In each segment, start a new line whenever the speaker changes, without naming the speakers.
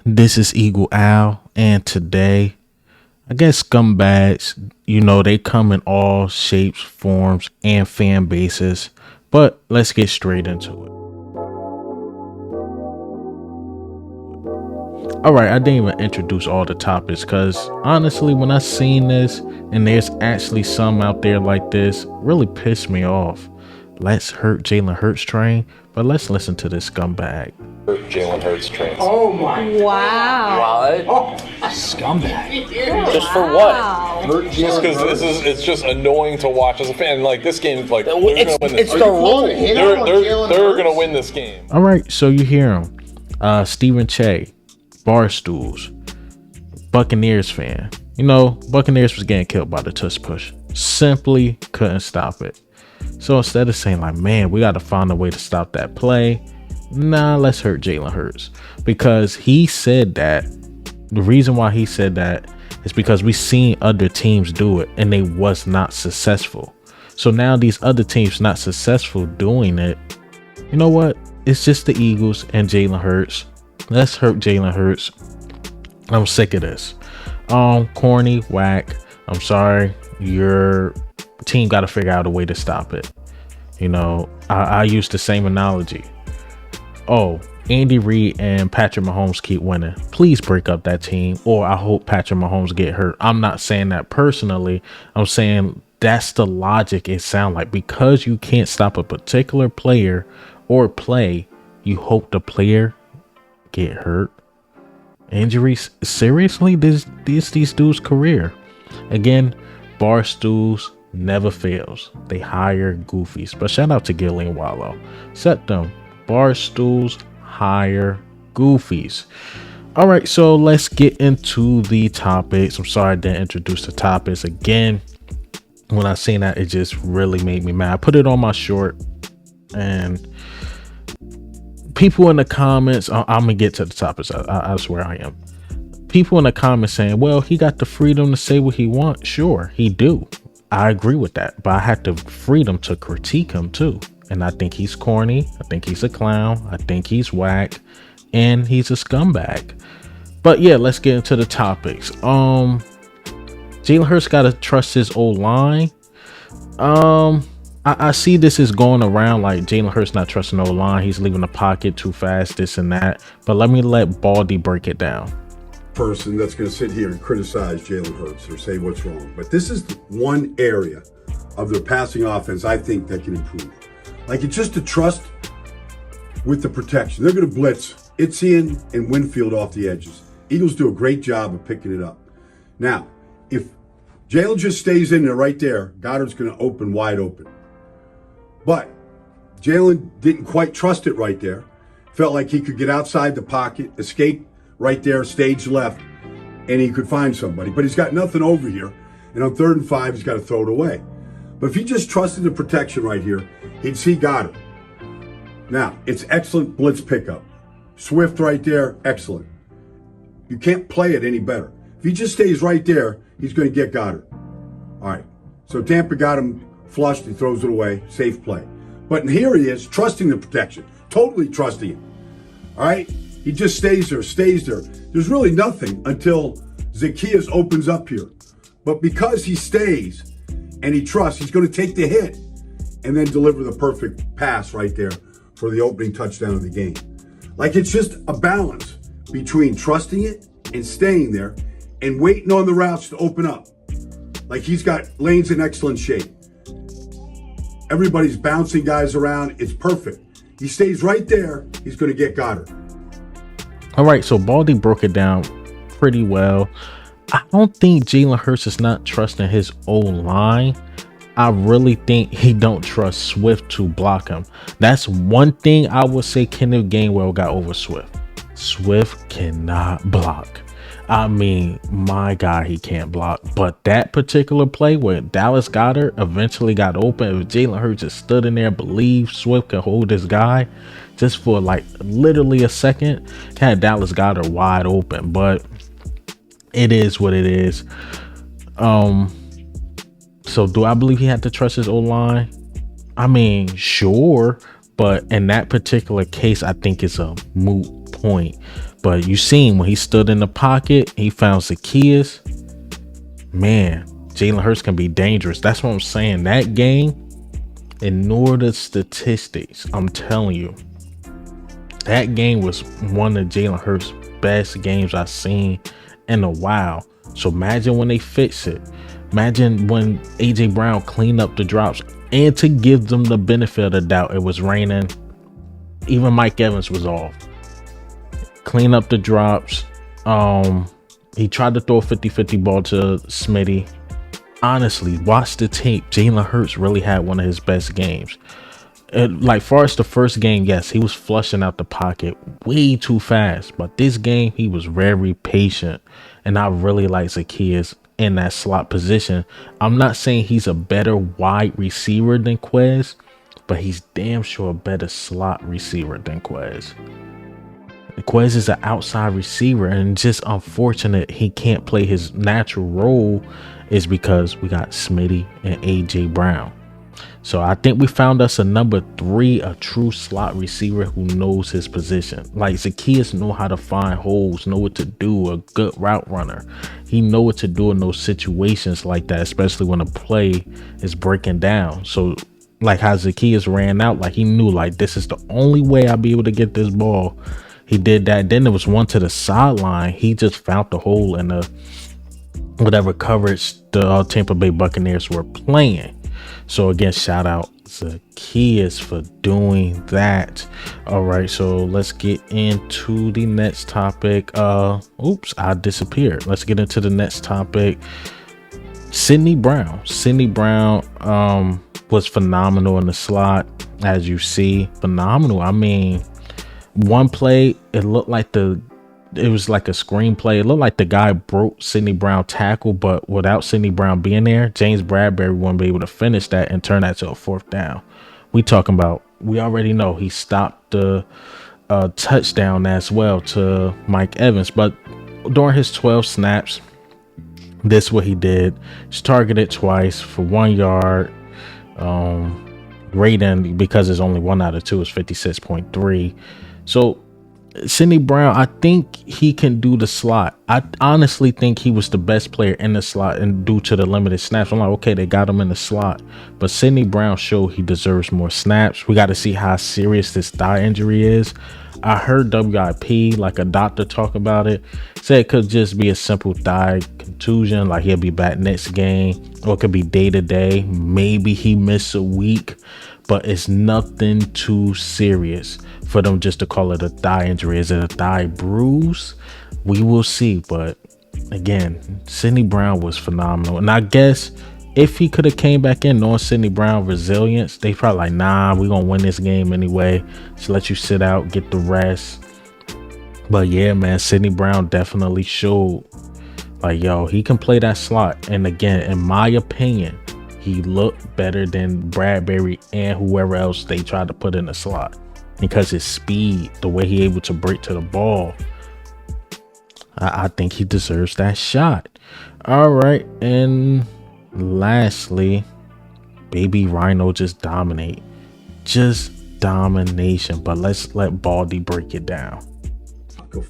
This is Eagle Owl, and today, I guess scumbags, they come in all shapes, forms, and fan bases. But let's get straight into it. All right, I didn't even introduce all the topics because honestly, when I seen this and there's actually some out there like this, really pissed me off. Let's hurt Jalen Hurts train, but let's listen to this scumbag.
Jalen Hurts trains.
Oh my!
Wow.
What?
Scumbag.
Just for what? Just because it's just annoying to watch as a fan. Like this game, like they're gonna win this.
It's the rule.
They're gonna win this game.
All right, so you hear him. Stephen Che, Barstools, Buccaneers fan. Buccaneers was getting killed by the tush push. Simply couldn't stop it. So instead of saying like, man, we got to find a way to stop that play, nah, let's hurt Jalen Hurts. Because he said that, the reason why he said that is because we seen other teams do it and they was not successful. So now these other teams not successful doing it, you know what? It's just the Eagles and Jalen Hurts. Let's hurt Jalen Hurts. I'm sick of this. Corny, whack. I'm sorry. Your team got to figure out a way to stop it. I use the same analogy. Oh, Andy Reid and Patrick Mahomes keep winning. Please break up that team, or I hope Patrick Mahomes get hurt. I'm not saying that personally. I'm saying that's the logic it sounds like. Because you can't stop a particular player or play, you hope the player get hurt. Injuries, seriously, this these dudes' career. Again, Barstools never fails. They hire goofies. But shout out to Gillian Wallow. Set them. Barstools hire goofies. All right, so let's get into the topics. I'm sorry I didn't introduce the topics again. When I seen that, it just really made me mad. I put it on my short, and people in the comments, I'm gonna get to the topics. I swear I am. People in the comments saying, well, he got the freedom to say what he wants. Sure, he do. I agree with that, but I had the freedom to critique him too. And I think he's corny. I think he's a clown. I think he's whack, and he's a scumbag. But yeah, let's get into the topics. Jalen Hurts gotta trust his old line. I see this is going around like Jalen Hurts not trusting the line. He's leaving the pocket too fast, this and that. But let me let Baldy break it down.
Person that's going to sit here and criticize Jalen Hurts or say what's wrong. But this is one area of their passing offense I think that can improve. Like, it's just the trust with the protection. They're going to blitz Itzian and Winfield off the edges. Eagles do a great job of picking it up. Now, if Jalen just stays in there right there, Goddard's going to open wide open. But Jalen didn't quite trust it right there. Felt like he could get outside the pocket, escape right there, stage left, and he could find somebody. But he's got nothing over here. And on 3rd and 5, he's got to throw it away. But if he just trusted the protection right here, he'd see Goddard. Now, it's excellent blitz pickup. Swift right there, excellent. You can't play it any better. If he just stays right there, he's going to get Goddard. All right. So Tampa got him flushed. He throws it away. Safe play. But here he is, trusting the protection. Totally trusting him. All right. He just stays there. There's really nothing until Zacchaeus opens up here. But because he stays and he trusts, he's going to take the hit and then deliver the perfect pass right there for the opening touchdown of the game. Like, it's just a balance between trusting it and staying there and waiting on the routes to open up. Like, he's got lanes in excellent shape. Everybody's bouncing guys around. It's perfect. He stays right there. He's going to get Goddard.
All right, so Baldy broke it down pretty well. I don't think Jalen Hurts is not trusting his old line. I really think he don't trust Swift to block him. That's one thing I would say Kenneth Gainwell got over Swift. Swift cannot block. I mean, my God, he can't block. But that particular play where Dallas Goedert eventually got open, if Jalen Hurts just stood in there, believed Swift could hold this guy just for like literally a second, had Dallas Goedert wide open. But it is what it is. So do I believe he had to trust his O-line? I mean, sure. But in that particular case, I think it's a moot point But you seen when he stood in the pocket, he found Zacchaeus. Man, Jalen Hurts can be dangerous. That's what I'm saying. That game, ignore the statistics. I'm telling you, that game was one of Jalen Hurts' best games I've seen in a while. So imagine when they fix it. Imagine when AJ Brown cleaned up the drops. And to give them the benefit of the doubt, it was raining. Even Mike Evans was off. Clean up the drops. He tried to throw a 50-50 ball to Smitty. Honestly, watch the tape. Jalen Hurts really had one of his best games. Like far as the first game, yes, he was flushing out the pocket way too fast. But this game, he was very patient. And I really like Zacchaeus in that slot position. I'm not saying he's a better wide receiver than Quez, but he's damn sure a better slot receiver than Quez. Quez is an outside receiver, and just unfortunate he can't play his natural role is because we got Smitty and AJ Brown. So I think we found us a number 3, a true slot receiver who knows his position. Like Zacchaeus know how to find holes, know what to do, a good route runner. He know what to do in those situations like that, especially when a play is breaking down. So like how Zacchaeus ran out, like he knew like this is the only way I'll be able to get this ball. He did that. Then there was one to the sideline. He just found the hole in the whatever coverage the Tampa Bay Buccaneers were playing. So again, shout out Zacchaeus for doing that. All right, so let's get into the next topic. Oops, I disappeared. Let's get into the next topic. Sidney Brown was phenomenal in the slot, as you see. Phenomenal. I mean, one play, it looked like it was like a screenplay. It looked like the guy broke Sidney Brown tackle, but without Sidney Brown being there, James Bradbury wouldn't be able to finish that and turn that to a 4th down. We already know he stopped the touchdown as well to Mike Evans. But during his 12 snaps, this is what he did. He's targeted twice for 1 yard. Rating, because it's only 1 out of 2, is 56.3. So Sidney Brown, I think he can do the slot. I honestly think he was the best player in the slot, and due to the limited snaps, I'm like, okay, they got him in the slot. But Sidney Brown showed he deserves more snaps. We got to see how serious this thigh injury is. I heard WIP, like a doctor talk about it, said it could just be a simple thigh contusion, like he'll be back next game, or it could be day to day. Maybe he missed a week, but it's nothing too serious for them just to call it a thigh injury. Is it a thigh bruise? We will see. But again, Sidney Brown was phenomenal. And I guess if he could have came back in knowing Sidney Brown resilience, they probably like, nah, we're going to win this game anyway. Just let you sit out, get the rest. But yeah, man, Sidney Brown definitely showed like, yo, he can play that slot. And again, in my opinion, he looked better than Bradbury and whoever else they tried to put in the slot, because his speed, the way he able to break to the ball, I think he deserves that shot. All right, and lastly, baby Rhino just domination. But let's let Baldy break it down.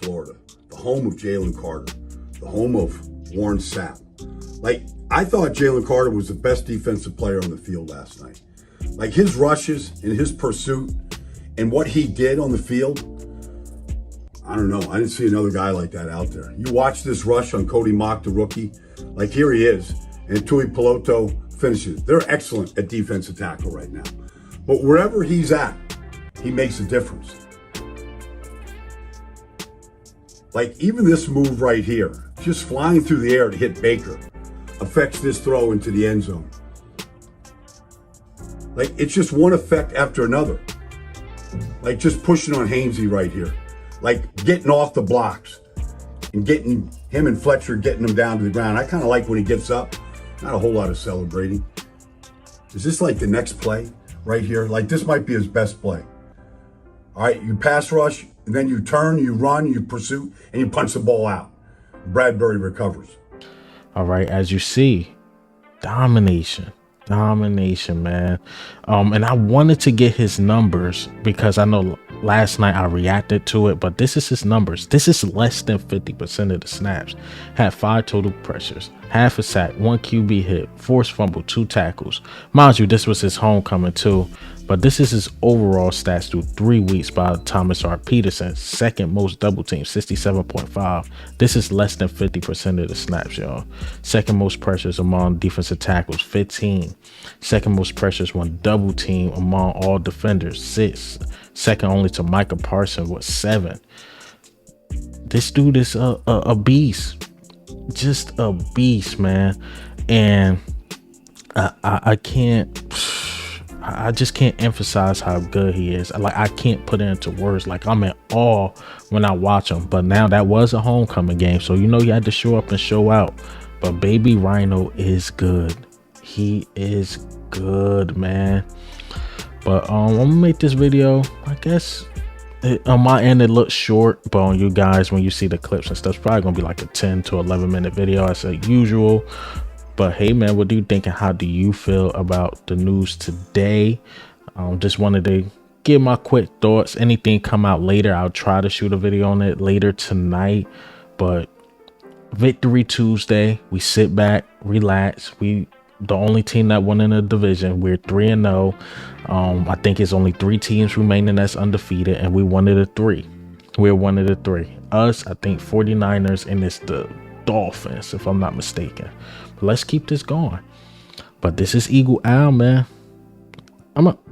Florida, the home of Jalen Carter, the home of Warren Sapp. Like, I thought Jalen Carter was the best defensive player on the field last night. Like, his rushes and his pursuit and what he did on the field, I don't know. I didn't see another guy like that out there. You watch this rush on Cody Mock, the rookie. Like, here he is. And Tui Peloto finishes. They're excellent at defensive tackle right now. But wherever he's at, he makes a difference. Like, even this move right here, just flying through the air to hit Baker, affects this throw into the end zone. Like, it's just one effect after another. Like, just pushing on Hainsey right here. Like, getting off the blocks and getting him and Fletcher, getting him down to the ground. I kind of like when he gets up. Not a whole lot of celebrating. Is this like the next play right here? Like, this might be his best play. All right, you pass rush, and then you turn, you run, you pursue, and you punch the ball out. Bradbury recovers.
All right, as you see, domination, man. And I wanted to get his numbers because I know last night I reacted to it, but this is his numbers. This is less than 50% of the snaps. Had 5 total pressures, half a sack, 1 QB hit, forced fumble, 2 tackles. Mind you, this was his homecoming too, but this is his overall stats through 3 weeks by Thomas R. Peterson. Second most double teams, 67.5. This is less than 50% of the snaps, y'all. Second most pressures among defensive tackles, 15. Second most pressures when double team among all defenders, 6. Second only to Micah Parsons with 7. This dude is a beast, just a beast, man. And I just can't emphasize how good he is. Like, I can't put it into words. Like, I'm in awe when I watch him. But now that was a homecoming game, so you know you had to show up and show out. But baby Rhino is good. He is good, man. But I'm gonna make this video, I guess on my end it looks short, but on you guys, when you see the clips and stuff, it's probably gonna be like a 10 to 11 minute video as usual. But hey man, what do you think and how do you feel about the news today? Just wanted to give my quick thoughts. Anything come out later, I'll try to shoot a video on it later tonight. But Victory Tuesday, we sit back, relax. We the only team that won in the division. We're 3-0. I think it's only 3 teams remaining that's undefeated, and we one of the 3. We're one of the 3. Us, I think 49ers, and it's the Dolphins, if I'm not mistaken. But let's keep this going. But this is Eagle Owl, man. I'm up.